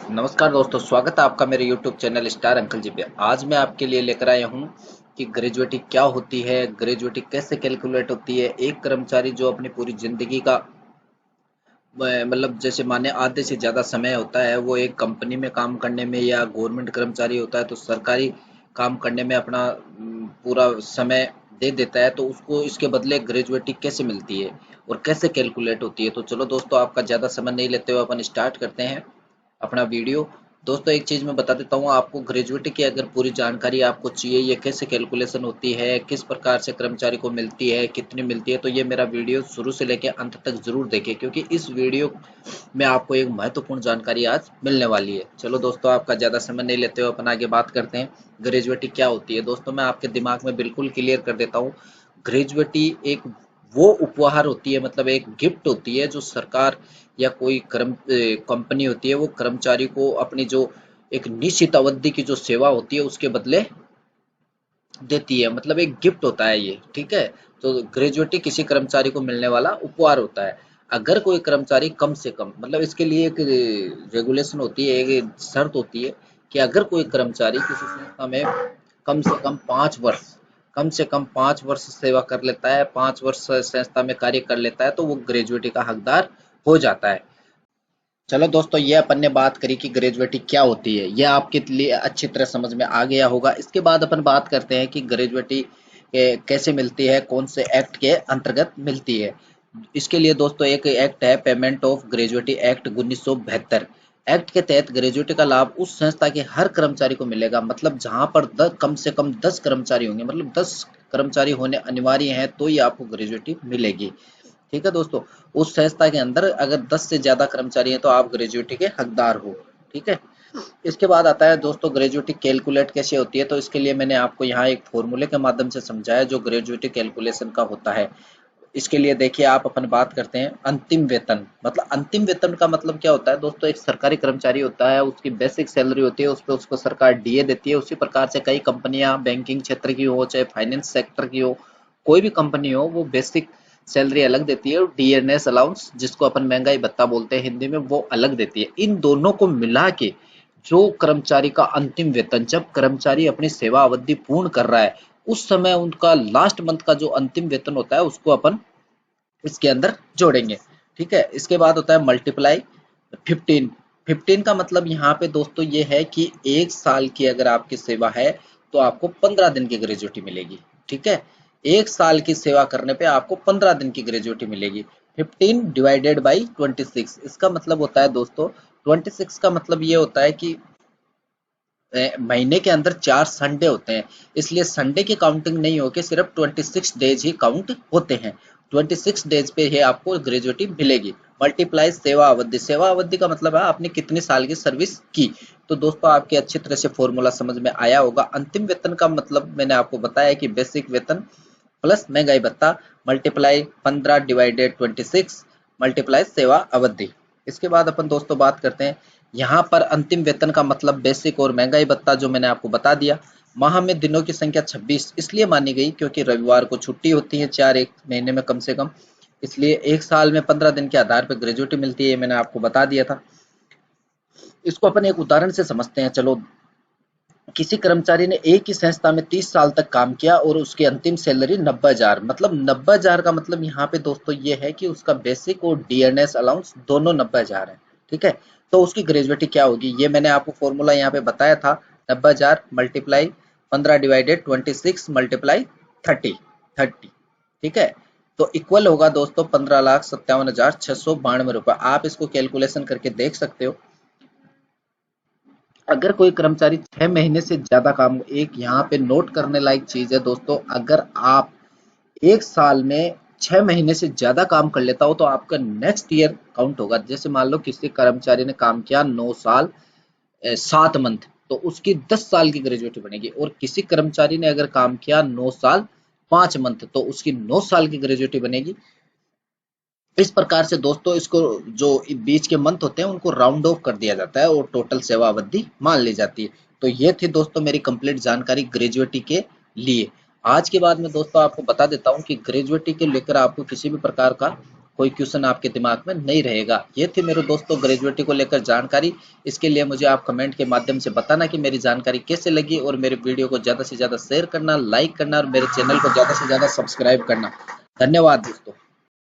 नमस्कार दोस्तों, स्वागत है आपका मेरे YouTube चैनल स्टार अंकल जी पे। आज मैं आपके लिए लेकर आया हूँ कि ग्रेजुएटी क्या होती है, ग्रेजुएटी कैसे कैलकुलेट होती है। एक कर्मचारी जो अपनी पूरी जिंदगी का मतलब जैसे माने आधे से ज़्यादा समय होता है वो एक कंपनी में काम करने में, या गवर्नमेंट कर्मचारी होता है तो सरकारी काम करने में अपना पूरा समय दे देता है, तो उसको इसके बदले ग्रेजुएटी कैसे मिलती है और कैसे कैलकुलेट होती है। तो चलो दोस्तों, आपका ज़्यादा समय नहीं लेते हुए अपन स्टार्ट करते हैं अपना वीडियो। दोस्तों, एक चीज़ मैं बता देता हूँ आपको, ग्रेजुएटी की अगर पूरी जानकारी आपको चाहिए, ये कैसे कैलकुलेशन होती है, किस प्रकार से कर्मचारी को मिलती है, कितनी मिलती है, तो ये मेरा वीडियो शुरू से लेकर अंत तक जरूर देखें, क्योंकि इस वीडियो में आपको एक महत्वपूर्ण जानकारी आज मिलने वाली है। चलो दोस्तों, आपका ज़्यादा समय नहीं लेते हुए अपन आगे बात करते हैं ग्रेजुएटी क्या होती है। दोस्तों, मैं आपके दिमाग में बिल्कुल क्लियर कर देता हूँ, ग्रेजुएटी एक वो उपहार होती है, मतलब एक गिफ्ट होती है जो सरकार या कोई कंपनी होती है वो कर्मचारी को अपनी जो एक निश्चित अवधि की जो सेवा होती है उसके बदले देती है। मतलब एक गिफ्ट होता है ये, ठीक है। तो ग्रेजुएटी किसी कर्मचारी को मिलने वाला उपहार होता है। अगर कोई कर्मचारी कम से कम, मतलब इसके लिए एक रेगुलेशन होती है, एक शर्त होती है कि अगर कोई कर्मचारी किसी संस्था में कम से कम 5 वर्ष, कम से कम 5 वर्ष सेवा कर लेता है, 5 वर्ष संस्था में कार्य कर लेता है, तो वो ग्रेजुएटी का हकदार हो जाता है। चलो दोस्तों, ये अपन ने बात करी कि ग्रेजुएटी क्या होती है, ये आपके लिए अच्छी तरह समझ में आ गया होगा। इसके बाद अपन बात करते हैं कि ग्रेजुएटी कैसे मिलती है, कौन से एक्ट के अंतर्गत मिलती है। इसके लिए दोस्तों एक एक्ट है, payment of gratuity act 1972। Act के तहत ग्रेजुएटी का लाभ उस संस्था के हर कर्मचारी को मिलेगा, मतलब जहां पर कम से कम 10 कर्मचारी होंगे, मतलब 10 कर्मचारी होने अनिवार्य हैं, तो ये आपको ग्रेजुएटी मिलेगी। ठीक है दोस्तों, उस संस्था के अंदर अगर 10 से ज्यादा कर्मचारी हैं तो आप ग्रेजुएटी के हकदार हो। ठीक है। इसके बाद आता है दोस्तों, ग्रेजुएटी कैलकुलेट कैसे होती है। तो इसके लिए मैंने आपको यहाँ एक फॉर्मूले के माध्यम से समझाया जो ग्रेजुएटी कैलकुलेशन का होता है। इसके लिए देखिए, आप अपन बात करते हैं अंतिम वेतन। मतलब अंतिम वेतन का मतलब क्या होता है दोस्तों, एक सरकारी कर्मचारी होता है, उसकी बेसिक सैलरी होती है, उस पर उसको सरकार डीए देती है। उसी प्रकार से कई कंपनियां, बैंकिंग क्षेत्र की हो चाहे फाइनेंस सेक्टर की हो, कोई भी कंपनी हो, वो बेसिक सैलरी अलग देती है और डीएनएस अलाउंस, जिसको अपन महंगाई भत्ता बोलते हैं हिंदी में, वो अलग देती है। इन दोनों को मिला के जो कर्मचारी का अंतिम वेतन, जब कर्मचारी अपनी सेवा अवधि पूर्ण कर रहा है, उस समय उनका लास्ट मंथ का जो अंतिम वेतन होता है उसको अपन इसके अंदर जोड़ेंगे। ठीक है। इसके बाद होता है मल्टीप्लाई 15। 15 का मतलब यहाँ पे दोस्तों ये है कि 1 साल की अगर आपकी सेवा है तो आपको 15 दिन की ग्रेजुएटी मिलेगी। ठीक है। 1 साल की सेवा करने पे आपको 15 दिन की ग्रेजुएटी मिलेगी। 15 डिवाइडेड बाई 26, इसका मतलब होता है दोस्तों, 26 का मतलब ये होता है कि महीने के अंदर 4 संडे होते हैं, इसलिए संडे की काउंटिंग नहीं होके सिर्फ 26 डेज ही काउंट होते हैं। 26 डेज पे ही आपको ग्रेजुएटी मिलेगी। मल्टीप्लाई सेवा अवधि, सेवा अवधि का मतलब है आपने कितनी साल की सर्विस की। तो दोस्तों, आपके अच्छी तरह से फॉर्मूला समझ में आया होगा। अंतिम वेतन का मतलब मैंने आपको बताया कि बेसिक वेतन प्लस महंगाई भत्ता मल्टीप्लाई 15 डिवाइडेड 26 मल्टीप्लाई सेवा अवधि। इसके बाद अपन दोस्तों बात करते हैं, यहाँ पर अंतिम वेतन का मतलब बेसिक और महंगाई भत्ता जो मैंने आपको बता दिया। माह में दिनों की संख्या 26 इसलिए मानी गई क्योंकि रविवार को छुट्टी होती है, 4 एक महीने में कम से कम, इसलिए 1 साल में 15 दिन के आधार पर ग्रेजुएटी मिलती है, मैंने आपको बता दिया था। इसको अपन एक उदाहरण से समझते हैं। चलो, किसी कर्मचारी ने एक ही संस्था में 30 साल तक काम किया और उसकी अंतिम सैलरी 90,000, मतलब 90,000 का मतलब यहाँ पे दोस्तों ये है कि उसका बेसिक और डीएनएस अलाउंस दोनों 90,000 है। ठीक है। तो उसकी ग्रेजुएटी क्या होगी, ये मैंने आपको फॉर्मूला यहाँ पे बताया था। 90,000 मल्टीप्लाई 15 डिवाइडेड 26 मल्टीप्लाई 30। ठीक है। तो इक्वल होगा दोस्तों 15,57,692 रुपए। आप इसको कैलकुलेशन करके देख सकते हो। अगर कोई कर्मचारी 6 महीने से ज्यादा काम, एक यहाँ पे नोट करने लायक चीज है दोस्तों, अगर आप 1 साल में 6 महीने से ज्यादा काम कर लेता हो तो आपका नेक्स्ट ईयर काउंट होगा। जैसे मान लो किसी कर्मचारी ने काम किया 9 साल 7 मंथ, तो उसकी 10 साल की ग्रेजुएटी बनेगी। और किसी कर्मचारी ने अगर काम किया 9 साल 5 मंथ, तो उसकी 9 साल की ग्रेजुएटी बनेगी। इस प्रकार से दोस्तों इसको, जो बीच के मंथ होते हैं उनको राउंड ऑफ कर दिया जाता है और टोटल सेवा अवधि मान ली जाती है। तो ये थी दोस्तों मेरी कंप्लीट जानकारी ग्रेजुएटी के लिए। आज के बाद में दोस्तों आपको बता देता हूँ कि ग्रेजुएटी के लेकर आपको किसी भी प्रकार का कोई क्वेश्चन आपके दिमाग में नहीं रहेगा। ये थी मेरे दोस्तों ग्रेजुएटी को लेकर जानकारी। इसके लिए मुझे आप कमेंट के माध्यम से बताना कि मेरी जानकारी कैसे लगी, और मेरे वीडियो को ज़्यादा से ज़्यादा शेयर करना, लाइक करना और मेरे चैनल को ज़्यादा से ज़्यादा सब्सक्राइब करना। धन्यवाद दोस्तों।